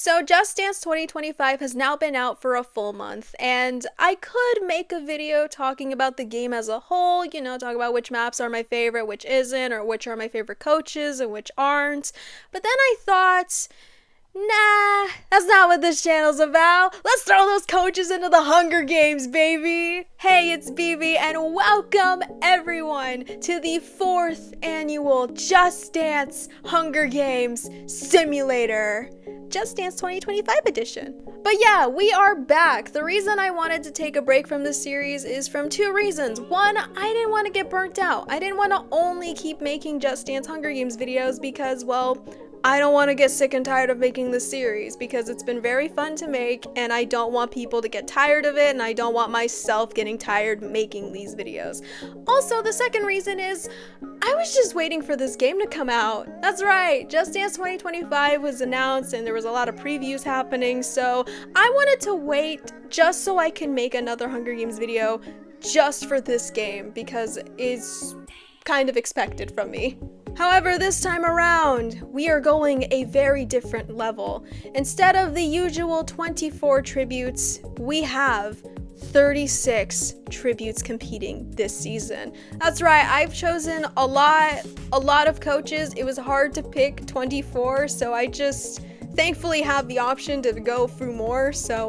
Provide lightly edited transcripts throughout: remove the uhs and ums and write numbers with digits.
So Just Dance 2025 has now been out for a full month, and I could make a video talking about the game as a whole, talk about which maps are my favorite, which isn't, or which are my favorite coaches and which aren't. But then I thought, nah, that's not what this channel's about. Let's throw those coaches into the Hunger Games, baby! Hey, it's BB, and welcome everyone to the 4th annual Just Dance Hunger Games Simulator. Just Dance 2025 edition. But yeah, we are back. The reason I wanted to take a break from this series is from two reasons. One, I didn't want to get burnt out. I didn't want to only keep making Just Dance Hunger Games videos because, well, I don't want to get sick and tired of making this series because it's been very fun to make and I don't want people to get tired of it and I don't want myself getting tired making these videos. Also, the second reason is I was just waiting for this game to come out. That's right, Just Dance 2025 was announced and there was a lot of previews happening, so I wanted to wait just so I can make another Hunger Games video just for this game because it's kind of expected from me. However, this time around, we are going a very different level. Instead of the usual 24 tributes, we have 36 tributes competing this season. That's right, I've chosen a lot of coaches. It was hard to pick 24, so I just thankfully have the option to go through more, so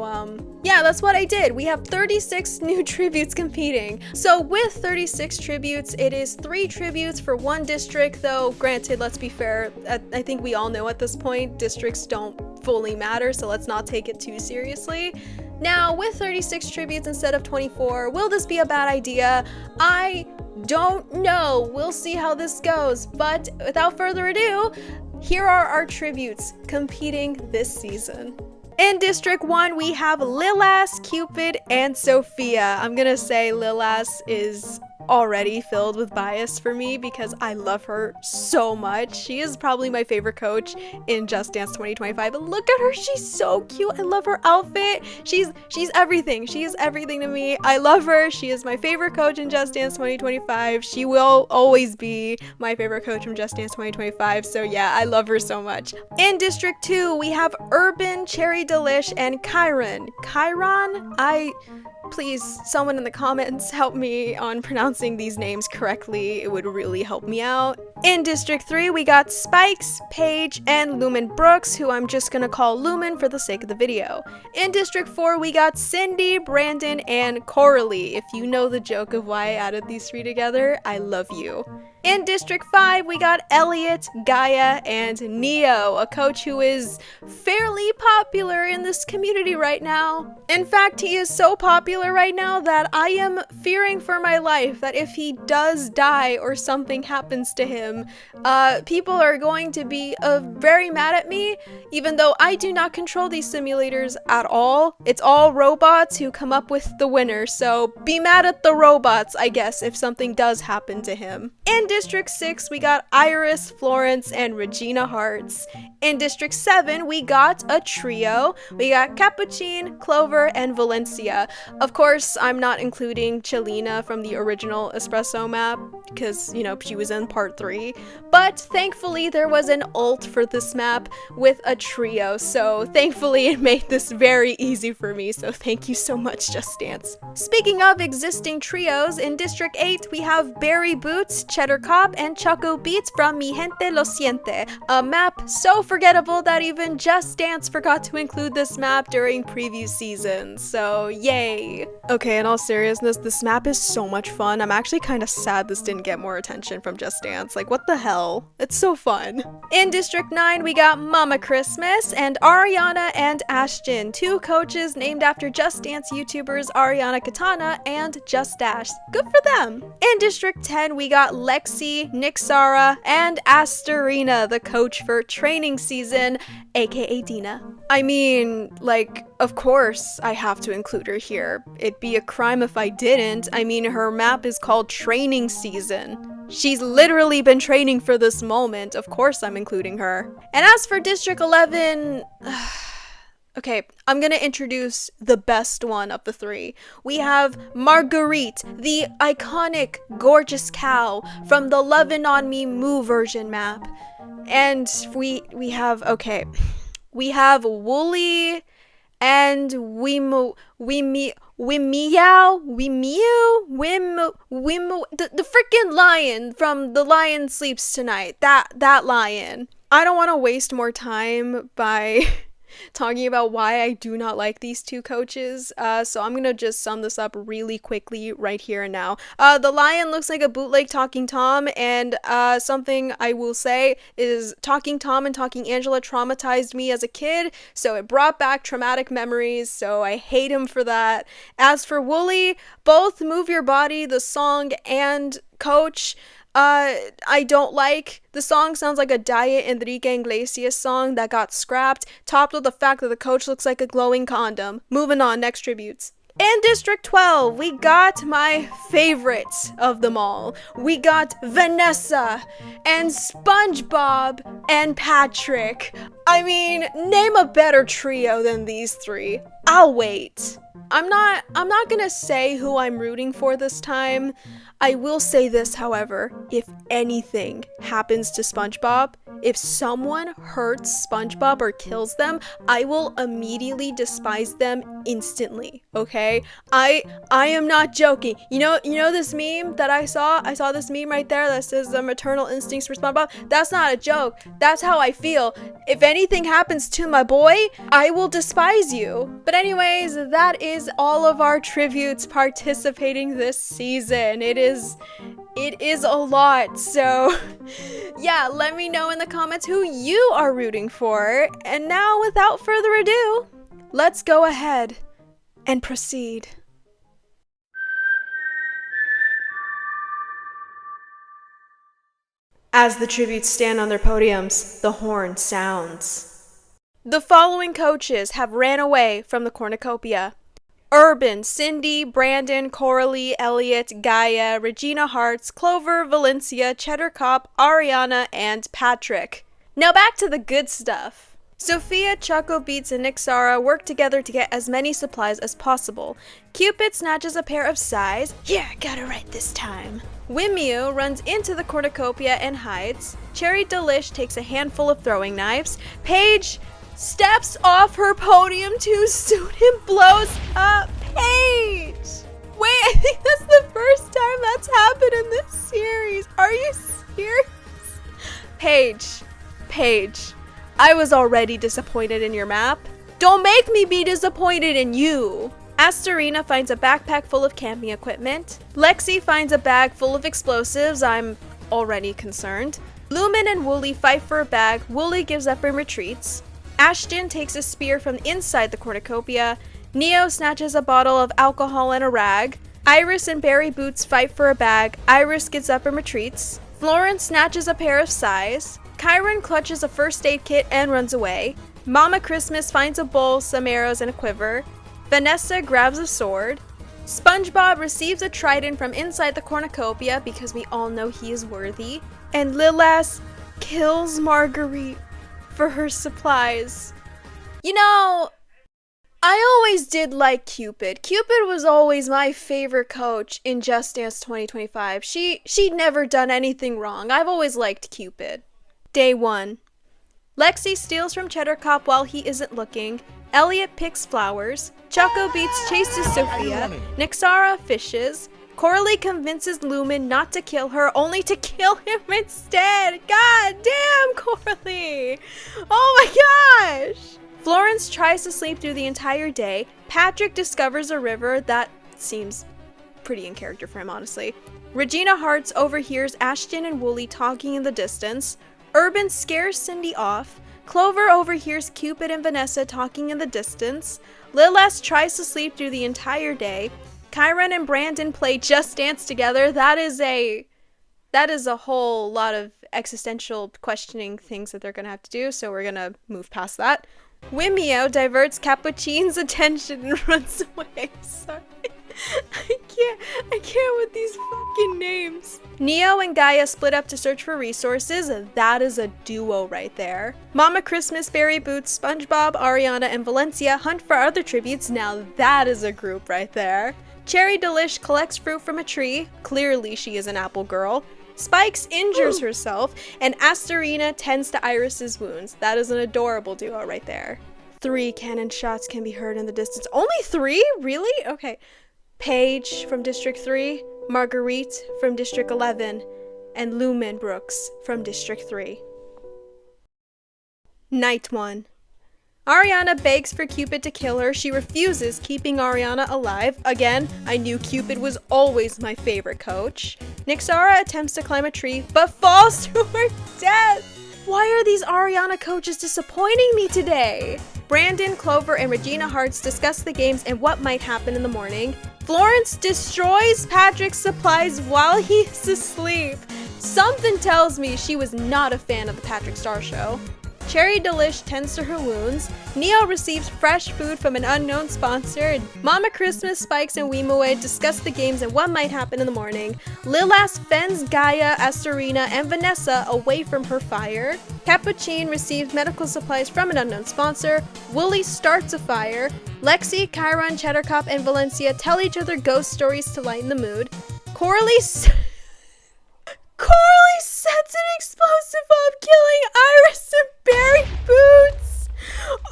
yeah, that's what I did. We have 36 new tributes competing. So with 36 tributes, it is 3 tributes for one district, though granted, let's be fair, I think we all know at this point, districts don't fully matter, so let's not take it too seriously. Now, with 36 tributes instead of 24, will this be a bad idea? I don't know. We'll see how this goes, but without further ado, here are our tributes competing this season. In District 1, we have Lilas, Cupid, and Sophia. I'm gonna say Lilas is already filled with bias for me because I love her so much. She is probably my favorite coach in Just Dance 2025. But look at her, she's so cute. I love her outfit. She's everything. She is everything to me. I love her. She is my favorite coach in Just Dance 2025. She will always be my favorite coach from Just Dance 2025. So yeah, I love her so much. In District 2, we have Urban, Cherry Delish, and Chiron. Chiron? Please, someone in the comments help me on pronouncing these names correctly. It would really help me out. In District 3, we got Spikes, Paige, and Lumen Brooks, who I'm just gonna call Lumen for the sake of the video. In District 4, we got Cindy, Brandon, and Coralie. If you know the joke of why I added these 3 together, I love you. In District 5, we got Elliot, Gaia, and Neo, a coach who is fairly popular in this community right now. In fact, he is so popular right now that I am fearing for my life that if he does die or something happens to him, people are going to be very mad at me, even though I do not control these simulators at all. It's all robots who come up with the winner, so be mad at the robots, I guess, if something does happen to him. In District 6, we got Iris, Florence, and Regina Hearts. In District 7, we got a trio. We got Capucine, Clover, and Valencia. Of course, I'm not including Chelina from the original Espresso map, because, she was in part 3. But thankfully, there was an ult for this map with a trio, so thankfully it made this very easy for me, so thank you so much, Just Dance. Speaking of existing trios, in District 8, we have Berry Boots, Cheddar Cop, and Choco Beats from Mi Gente Lo Siente, a map so forgettable that even Just Dance forgot to include this map during preview seasons, so yay. Okay, in all seriousness, this map is so much fun. I'm actually kind of sad this didn't get more attention from Just Dance. Like, what the hell? It's so fun. In District 9, we got Mama Christmas and Ariana and Ashton, 2 coaches named after Just Dance YouTubers Ariana Katana and Just Dash. Good for them. In District 10, we got Lexi, Nixara, and Astarina, the coach for training season, aka Dina. I mean, like, of course I have to include her here. It'd be a crime if I didn't. I mean, her map is called Training Season. She's literally been training for this moment. Of course I'm including her. And as for District 11... Okay, I'm gonna introduce the best one of the 3. We have Marguerite, the iconic, gorgeous cow from the Lovin' On Me Moo version map. And we have, okay, We have Wooly and the freaking lion from The Lion Sleeps Tonight. That lion. I don't want to waste more time by talking about why I do not like these two coaches. So I'm gonna just sum this up really quickly right here and now. The lion looks like a bootleg Talking Tom, and something I will say is Talking Tom and Talking Angela traumatized me as a kid, so it brought back traumatic memories, so I hate him for that. As for Wooly, both Move Your Body, the song, and Coach, I don't like. The song sounds like a Diet Enrique Iglesias song that got scrapped, topped with the fact that the coach looks like a glowing condom. Moving on, next tributes. In District 12, we got my favorite of them all. We got Vanessa and SpongeBob and Patrick. I mean, name a better trio than these three. I'll wait. I'm not gonna say who I'm rooting for this time. I will say this, however, if anything happens to SpongeBob, if someone hurts SpongeBob or kills them, I will immediately despise them instantly, okay? I am not joking. You know this meme that I saw? I saw this meme right there that says the maternal instincts for SpongeBob. That's not a joke. That's how I feel. If anything happens to my boy, I will despise you. But anyways, that is all of our tributes participating this season. It is a lot, so yeah, let me know in the comments who you are rooting for. And now, without further ado, let's go ahead and proceed. As the tributes stand on their podiums, the horn sounds. The following coaches have ran away from the cornucopia. Urban, Cindy, Brandon, Coralie, Elliot, Gaia, Regina Hartz, Clover, Valencia, Cheddar Cop, Ariana, and Patrick. Now back to the good stuff. Sophia, Choco Beats, and Nixara work together to get as many supplies as possible. Cupid snatches a pair of sais. Yeah, got it right this time. Wimio runs into the cornucopia and hides. Cherry Delish takes a handful of throwing knives. Paige steps off her podium too soon and blows up Paige. Wait, I think that's the first time that's happened in this series. Are you serious? Paige, I was already disappointed in your map. Don't make me be disappointed in you. Astorina finds a backpack full of camping equipment. Lexi finds a bag full of explosives. I'm already concerned. Lumen and Wooly fight for a bag. Wooly gives up and retreats. Ashton takes a spear from inside the cornucopia. Neo snatches a bottle of alcohol and a rag. Iris and Barry Boots fight for a bag. Iris gets up and retreats. Florence snatches a pair of sais. Kyron clutches a first aid kit and runs away. Mama Christmas finds a bowl, some arrows, and a quiver. Vanessa grabs a sword. SpongeBob receives a trident from inside the cornucopia because we all know he is worthy. And Lilas kills Marguerite for her supplies. You know, I always did like Cupid. Cupid was always my favorite coach in Just Dance 2025. She'd never done anything wrong. I've always liked Cupid. Day 1. Lexi steals from Cheddar Cop while he isn't looking. Elliot picks flowers. Choco Beats chases Sophia. Nixara fishes. Coralie convinces Lumen not to kill her, only to kill him instead. God damn, Coralie! Oh my gosh! Florence tries to sleep through the entire day. Patrick discovers a river. That seems pretty in character for him, honestly. Regina Hartz overhears Ashton and Wooly talking in the distance. Urban scares Cindy off. Clover overhears Cupid and Vanessa talking in the distance. Lilas tries to sleep through the entire day. Kyron and Brandon play Just Dance together. That is a whole lot of existential questioning things that they're gonna have to do, so we're gonna move past that. Wimio diverts Capuchin's attention and runs away. Sorry. I can't with these fucking names. Neo and Gaia split up to search for resources. That is a duo right there. Mama Christmas, Barry Boots, SpongeBob, Ariana, and Valencia hunt for other tributes. Now that is a group right there. Cherry Delish collects fruit from a tree. Clearly she is an apple girl. Spikes injures herself, and Astorina tends to Iris's wounds. That is an adorable duo right there. 3 cannon shots can be heard in the distance. Only 3? Really? Okay. Paige from District 3, Marguerite from District 11, and Lumen Brooks from District 3. Night 1. Ariana begs for Cupid to kill her. She refuses, keeping Ariana alive. Again, I knew Cupid was always my favorite coach. Nixara attempts to climb a tree, but falls to her death. Why are these Ariana coaches disappointing me today? Brandon, Clover, and Regina Hartz discuss the games and what might happen in the morning. Florence destroys Patrick's supplies while he's asleep. Something tells me she was not a fan of the Patrick Star Show. Cherry Delish tends to her wounds. Neo receives fresh food from an unknown sponsor. Mama Christmas, Spikes, and Weemoe discuss the games and what might happen in the morning. Lilas fends Gaia, Astorina, and Vanessa away from her fire. Capuchin receives medical supplies from an unknown sponsor. Wooly starts a fire. Lexi, Chiron, Cheddarcop, and Valencia tell each other ghost stories to lighten the mood. Coralie sets an explosive bomb, killing Iris and Barry Boots.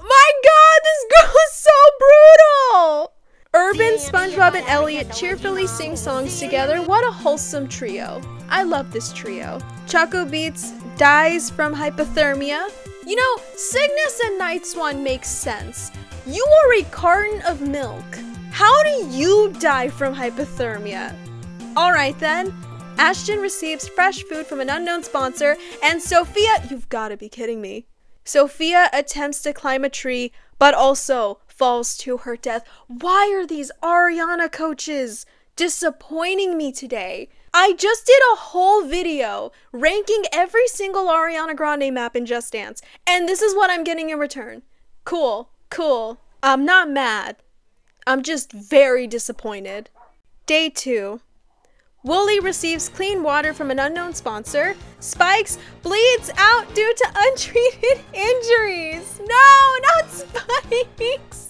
My god, this girl is so brutal! Urban, SpongeBob, and Elliot cheerfully sing songs together. What a wholesome trio. I love this trio. Choco Beats dies from hypothermia. You know, Cygnus and Night Swan makes sense. You are a carton of milk. How do you die from hypothermia? Alright then. Ashton receives fresh food from an unknown sponsor, and Sophia, you've got to be kidding me. Sophia attempts to climb a tree, but also falls to her death. Why are these Ariana coaches disappointing me today? I just did a whole video ranking every single Ariana Grande map in Just Dance, and this is what I'm getting in return. Cool. I'm not mad. I'm just very disappointed. Day 2. Wooly receives clean water from an unknown sponsor. Spikes bleeds out due to untreated injuries. No, not Spikes.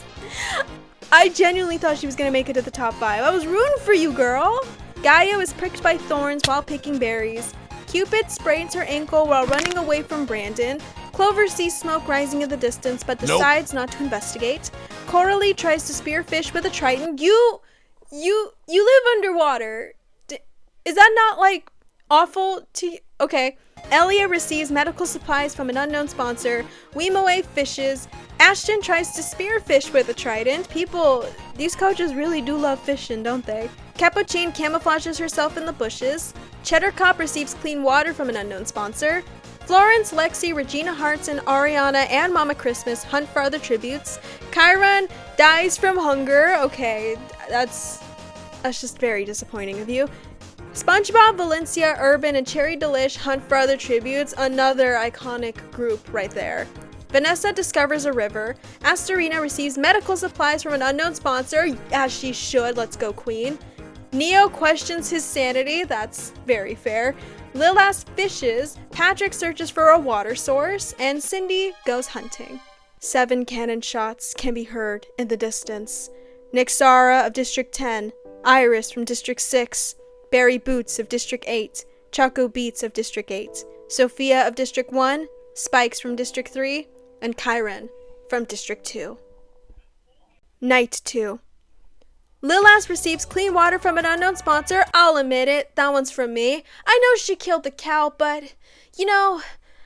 I genuinely thought she was going to make it to the top 5. I was rooting for you, girl. Gaia was pricked by thorns while picking berries. Cupid sprains her ankle while running away from Brandon. Clover sees smoke rising in the distance but decides not to investigate. Coralie tries to spearfish with a trident. You live underwater. Is that not, like, awful to you? Okay. Elia receives medical supplies from an unknown sponsor. Weemoe fishes. Ashton tries to spearfish with a trident. These coaches really do love fishing, don't they? Capuchin camouflages herself in the bushes. Cheddarcop receives clean water from an unknown sponsor. Florence, Lexi, Regina Hartz, and Ariana and Mama Christmas hunt for other tributes. Chiron dies from hunger. Okay, that's just very disappointing of you. SpongeBob, Valencia, Urban, and Cherry Delish hunt for other tributes. Another iconic group right there. Vanessa discovers a river. Astorina receives medical supplies from an unknown sponsor, as she should. Let's go, Queen. Neo questions his sanity. That's very fair. Lilas fishes. Patrick searches for a water source. And Cindy goes hunting. 7 cannon shots can be heard in the distance. Nixara of District 10. Iris from District 6. Barry Boots of District 8, Choco Beats of District 8, Sophia of District 1, Spikes from District 3, and Chiron from District 2. Night 2. Lilas receives clean water from an unknown sponsor. I'll admit it, that one's from me. I know she killed the cow, but, you know,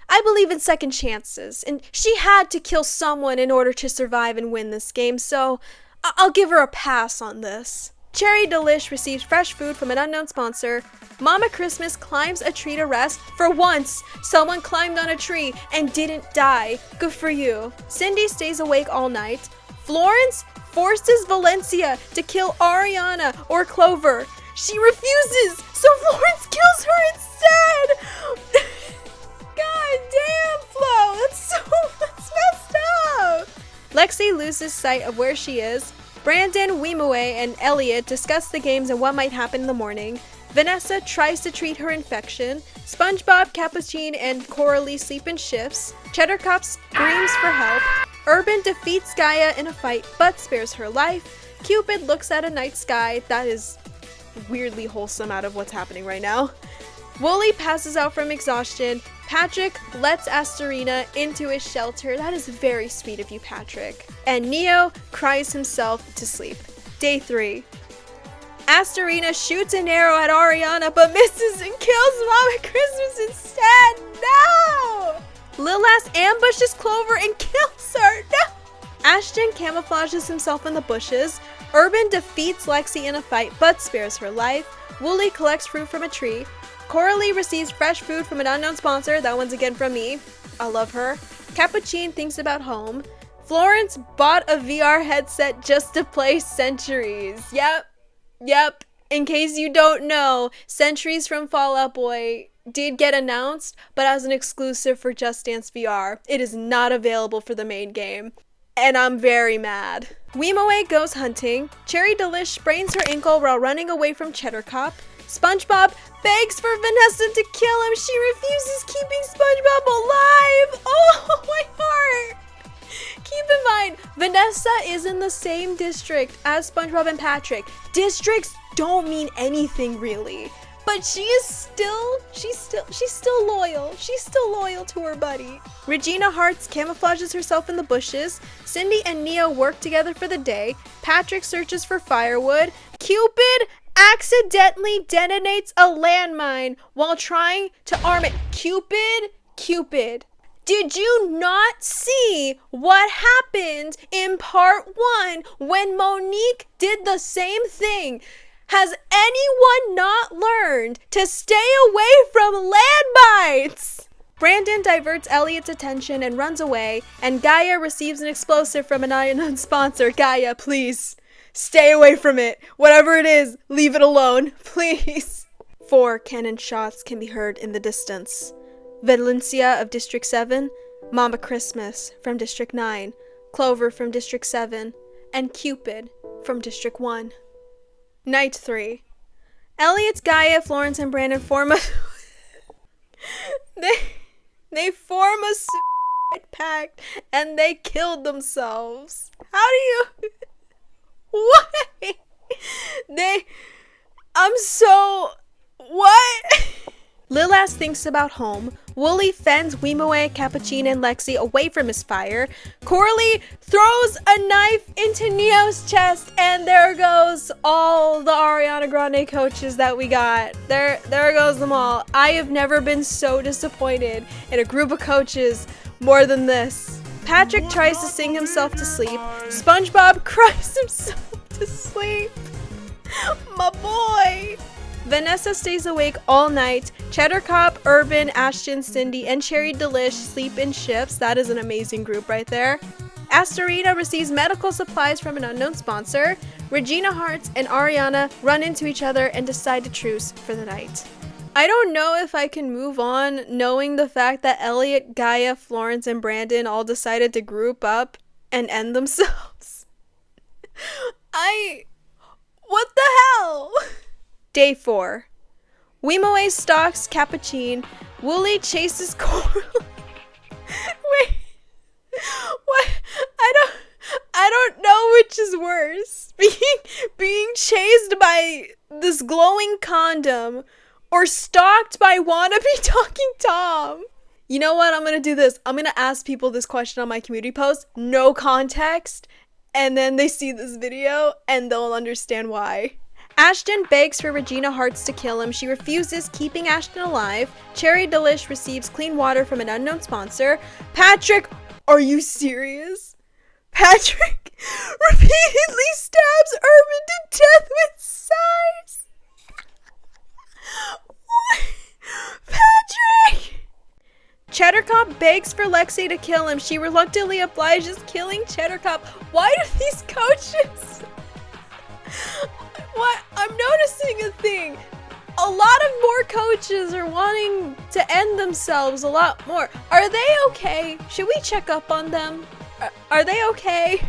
I believe in second chances, and she had to kill someone in order to survive and win this game, so I'll give her a pass on this. Cherry Delish receives fresh food from an unknown sponsor. Mama Christmas climbs a tree to rest. For once, someone climbed on a tree and didn't die. Good for you. Cindy stays awake all night. Florence forces Valencia to kill Ariana or Clover. She refuses, so Florence kills her instead. God damn, Flo, that's messed up. Lexi loses sight of where she is. Brandon, Weemoe, and Elliot discuss the games and what might happen in the morning. Vanessa tries to treat her infection. SpongeBob, Capuchin, and Coralie sleep in shifts. Cheddarcop screams for help. Urban defeats Gaia in a fight but spares her life. Cupid looks at a night sky that is weirdly wholesome out of what's happening right now. Wooly passes out from exhaustion. Patrick lets Astarina into his shelter. That is very sweet of you, Patrick. And Neo cries himself to sleep. Day 3. Astarina shoots an arrow at Ariana but misses and kills Mama Christmas instead. No! Lilas ambushes Clover and kills her. No! Ashton camouflages himself in the bushes. Urban defeats Lexi in a fight but spares her life. Wooly collects fruit from a tree. Coralie receives fresh food from an unknown sponsor. That one's again from me. I love her. Capucine thinks about home. Florence bought a VR headset just to play Centuries. Yep. In case you don't know, Centuries from Fall Out Boy did get announced, but as an exclusive for Just Dance VR. It is not available for the main game. And I'm very mad. Weemoe goes hunting. Cherry Delish sprains her ankle while running away from Cheddar Cop. SpongeBob begs for Vanessa to kill him. She refuses, keeping SpongeBob alive. Oh, my heart. Keep in mind, Vanessa is in the same district as SpongeBob and Patrick. Districts don't mean anything really. But she's still loyal. She's still loyal to her buddy. Regina Hartz camouflages herself in the bushes. Cindy and Neo work together for the day. Patrick searches for firewood. Cupid accidentally detonates a landmine while trying to arm it. Cupid. Did you not see what happened in part 1 when Monique did the same thing? Has anyone not learned to stay away from landmines? Brandon diverts Elliot's attention and runs away, and Gaia receives an explosive from an unknown sponsor. Gaia, please, stay away from it. Whatever it is, leave it alone, please. 4 cannon shots can be heard in the distance. Valencia of District 7, Mama Christmas from District 9, Clover from District 7, and Cupid from District 1. Night 3. Elliot, Gaia, Florence, and Brandon form a they form a suicide pact and they killed themselves. How do you what? What? Lilas thinks about home. Wooly fends Weemoe, Capucine, and Lexi away from his fire. Coralie throws a knife into Neo's chest, and there goes all the Ariana Grande coaches that we got. There goes them all. I have never been so disappointed in a group of coaches more than this. Patrick tries to sing himself to sleep. SpongeBob cries himself to sleep. My boy! Vanessa stays awake all night. Cheddar Cop, Urban, Ashton, Cindy, and Cherry Delish sleep in shifts. That is an amazing group right there. Astarina receives medical supplies from an unknown sponsor. Regina Hartz and Ariana run into each other and decide to truce for the night. I don't know if I can move on knowing the fact that Elliot, Gaia, Florence, and Brandon all decided to group up and end themselves. What the hell? Day 4. Weemoe stalks Capucine. Wooly chases Coralie. Wait. What? I don't know which is worse. Being chased by this glowing condom or stalked by wannabe Talking Tom. You know what? I'm gonna do this. I'm gonna ask people this question on my community post. No context. And then they see this video and they'll understand why. Ashton begs for Regina Hartz to kill him. She refuses, keeping Ashton alive. Cherry Delish receives clean water from an unknown sponsor. Patrick, are you serious? Patrick repeatedly stabs Urban to death with size. What? Patrick! Cheddar Cop begs for Lexi to kill him. She reluctantly obliges, killing Cheddar Cop. Why do these coaches... What? I'm noticing a thing. A lot of more coaches are wanting to end themselves a lot more. Are they okay? Should we check up on them? Are they okay?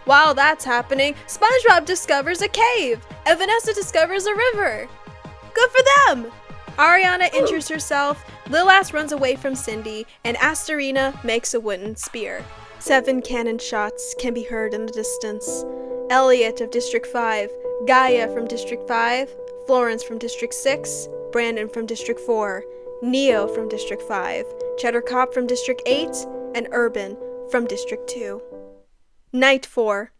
While that's happening, SpongeBob discovers a cave, and Vanessa discovers a river. Good for them! Ariana injures herself, Lilas runs away from Cindy, and Astarina makes a wooden spear. 7 cannon shots can be heard in the distance. Elliot of District 5, Gaia from District 5, Florence from District 6, Brandon from District 4, Neo from District 5, Cheddar Cop from District 8, and Urban from District 2. Night 4.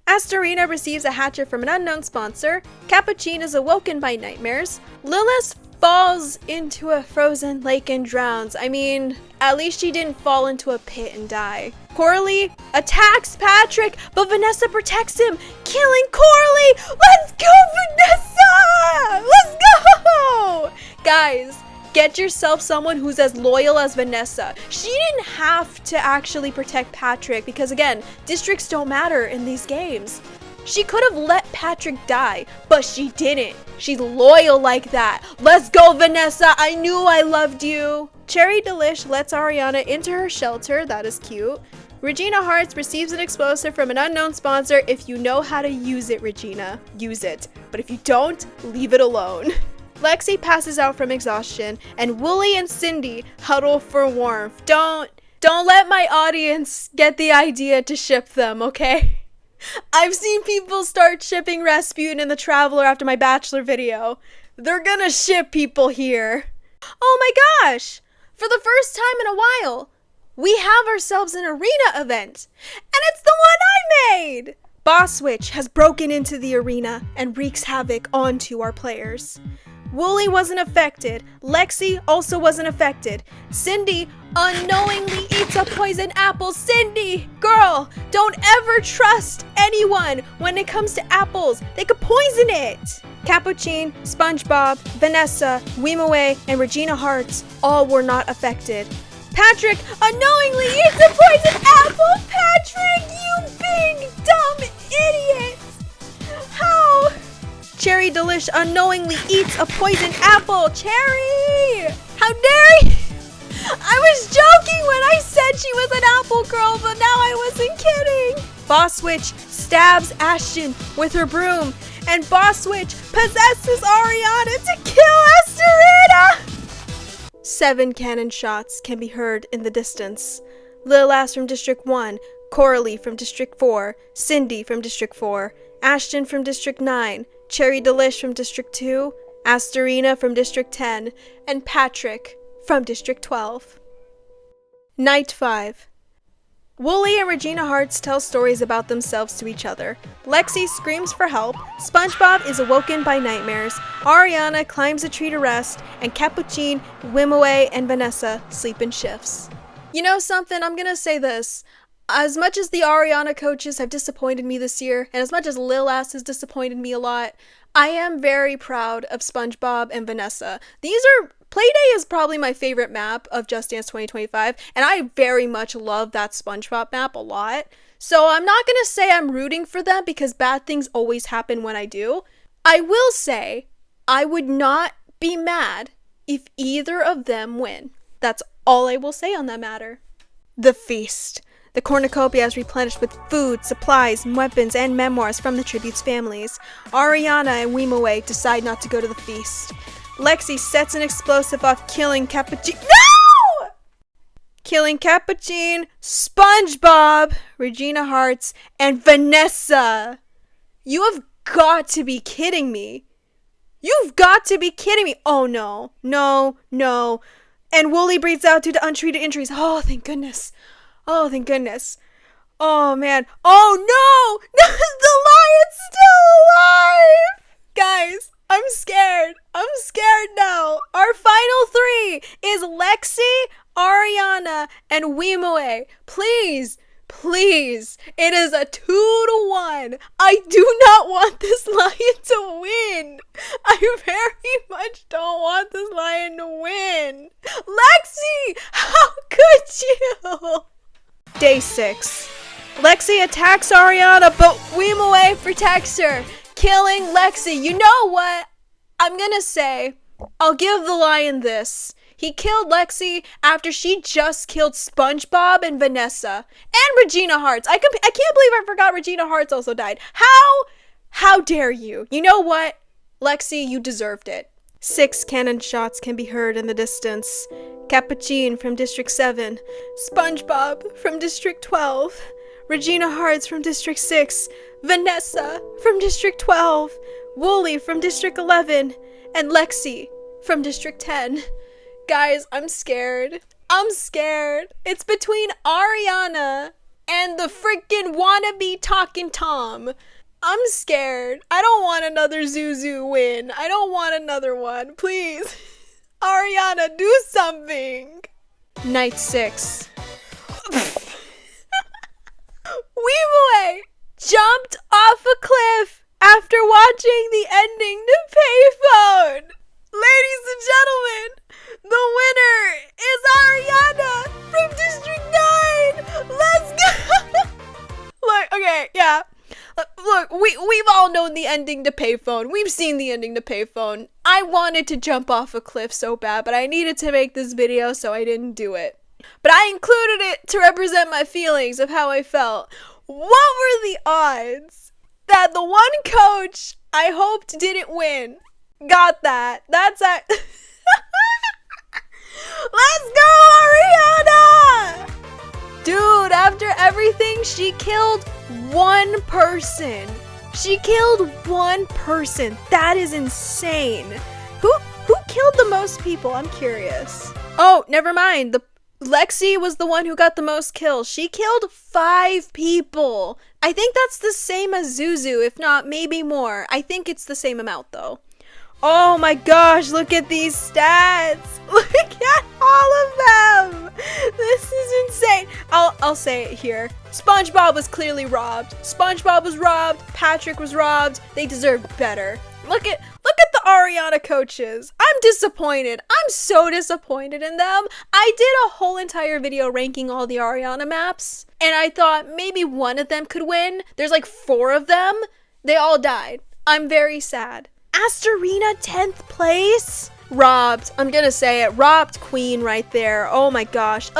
Astarina receives a hatchet from an unknown sponsor, Capuchin is awoken by nightmares, Lilith falls into a frozen lake and drowns. I mean, at least she didn't fall into a pit and die. Coralie attacks Patrick, but Vanessa protects him, killing Coralie! Let's go, Vanessa! Let's go! Guys, get yourself someone who's as loyal as Vanessa. She didn't have to actually protect Patrick because, again, districts don't matter in these games. She could have let Patrick die, but she didn't. She's loyal like that. Let's go, Vanessa. I knew I loved you. Cherry Delish lets Ariana into her shelter. That is cute. Regina Hearts receives an explosive from an unknown sponsor. If you know how to use it, Regina, use it. But if you don't, leave it alone. Lexi passes out from exhaustion, and Wooly and Cindy huddle for warmth. Don't let my audience get the idea to ship them, okay? I've seen people start shipping Rasputin and the Traveler after my Bachelor video. They're gonna ship people here. Oh my gosh! For the first time in a while, we have ourselves an arena event. And it's the one I made! Boss Witch has broken into the arena and wreaks havoc onto our players. Wooly wasn't affected. Lexi also wasn't affected. Cindy unknowingly eats a poison apple. Cindy, girl, don't ever trust anyone when it comes to apples. They could poison it. Capuchin, SpongeBob, Vanessa, Weemawe, and Regina Hearts all were not affected. Patrick unknowingly eats a poison apple. Patrick, you big dumb idiot. How? Cherry Delish unknowingly eats a poison apple. Cherry! How dare you! I was joking when I said she was an apple girl, but now I wasn't kidding. Boss Witch stabs Ashton with her broom, and Boss Witch possesses Ariana to kill Astarina! 7 cannon shots can be heard in the distance. Lil Ass from District 1, Coralie from District 4, Cindy from District 4, Ashton from District 9, Cherry Delish from District 2, Astarina from District 10, and Patrick from District 12. Night 5. Wooly and Regina Hearts tell stories about themselves to each other. Lexi screams for help, SpongeBob is awoken by nightmares, Ariana climbs a tree to rest, and Capuchin, Weemawe, and Vanessa sleep in shifts. You know something? I'm gonna say this. As much as the Ariana coaches have disappointed me this year, and as much as Lil Ass has disappointed me a lot, I am very proud of SpongeBob and Vanessa. Playday is probably my favorite map of Just Dance 2025, and I very much love that SpongeBob map a lot. So I'm not gonna say I'm rooting for them because bad things always happen when I do. I will say I would not be mad if either of them win. That's all I will say on that matter. The Feast. The cornucopia is replenished with food, supplies, weapons, and memoirs from the tribute's families. Ariana and Weemawe decide not to go to the feast. Lexi sets an explosive off, killing Capuchin. No! Killing Capuchin, SpongeBob, Regina Hearts, and Vanessa. You have got to be kidding me. You've got to be kidding me. Oh no, no, no. And Wooly breathes out due to untreated injuries. Oh, thank goodness. Oh, thank goodness. Oh, man. Oh, no! The lion's still alive! Guys, I'm scared. I'm scared now. Our final 3 is Lexi, Ariana, and Weemawe. Please, please. It is a 2-1. I do not want this lion to win. I very much don't want this lion to win. Lexi, how could you? Day 6. Lexi attacks Ariana, but Weemawe protects her, killing Lexi. You know what? I'm gonna say, I'll give the lion this. He killed Lexi after she just killed SpongeBob and Vanessa. And Regina Hearts. I can't believe I forgot Regina Hearts also died. How dare you? You know what? Lexi, you deserved it. 6 cannon shots can be heard in the distance. Capuchin from District 7, SpongeBob from District 12, Regina Hearts from District 6, Vanessa from District 12, Wooly from District 11, and Lexi from District 10. Guys, I'm scared. I'm scared. It's between Ariana and the freaking wannabe talking Tom. I'm scared. I don't want another Zuzu win. I don't want another one. Please. Ariana, do something. Night 6. Weeble jumped off a cliff after watching the ending to Payphone. Ladies and gentlemen, the winner is Ariana from District 9. Let's go. Look, okay, yeah. Look, we've all known the ending to Payphone. We've seen the ending to Payphone. I wanted to jump off a cliff so bad, but I needed to make this video, so I didn't do it. But I included it to represent my feelings of how I felt. What were the odds that the one coach I hoped didn't win got that? That's a... Let's go, Ariana! Dude, after everything, she killed one person. She killed one person. That is insane. Who killed the most people? I'm curious. Oh, never mind. Lexi was the one who got the most kills. She killed 5 people. I think that's the same as Zuzu, if not maybe more. I think it's the same amount though. Oh my gosh, look at these stats. Look at all of them. This is insane. I'll say it here. SpongeBob was clearly robbed. SpongeBob was robbed. Patrick was robbed. They deserved better. Look at the Ariana coaches. I'm disappointed. I'm so disappointed in them. I did a whole entire video ranking all the Ariana maps, and I thought maybe one of them could win. There's like 4 of them. They all died. I'm very sad. Astorina 10th place? Robbed. I'm gonna say it. Robbed queen right there. Oh my gosh.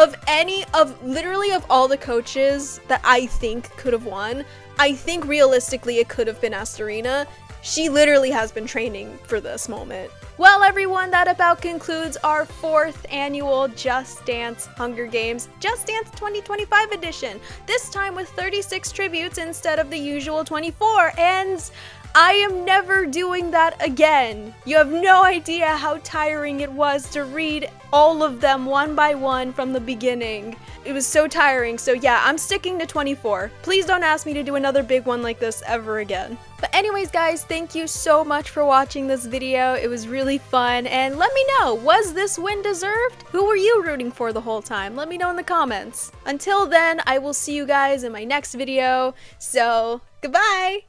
Literally of all the coaches that I think could have won, I think realistically it could have been Astorina. She literally has been training for this moment. Well, everyone, that about concludes our 4th annual Just Dance Hunger Games Just Dance 2025 edition. This time with 36 tributes instead of the usual 24, and I am never doing that again. You have no idea how tiring it was to read all of them one by one from the beginning. It was so tiring, so yeah, I'm sticking to 24. Please don't ask me to do another big one like this ever again. But anyways, guys, thank you so much for watching this video. It was really fun, and let me know, was this win deserved? Who were you rooting for the whole time? Let me know in the comments. Until then, I will see you guys in my next video, so goodbye!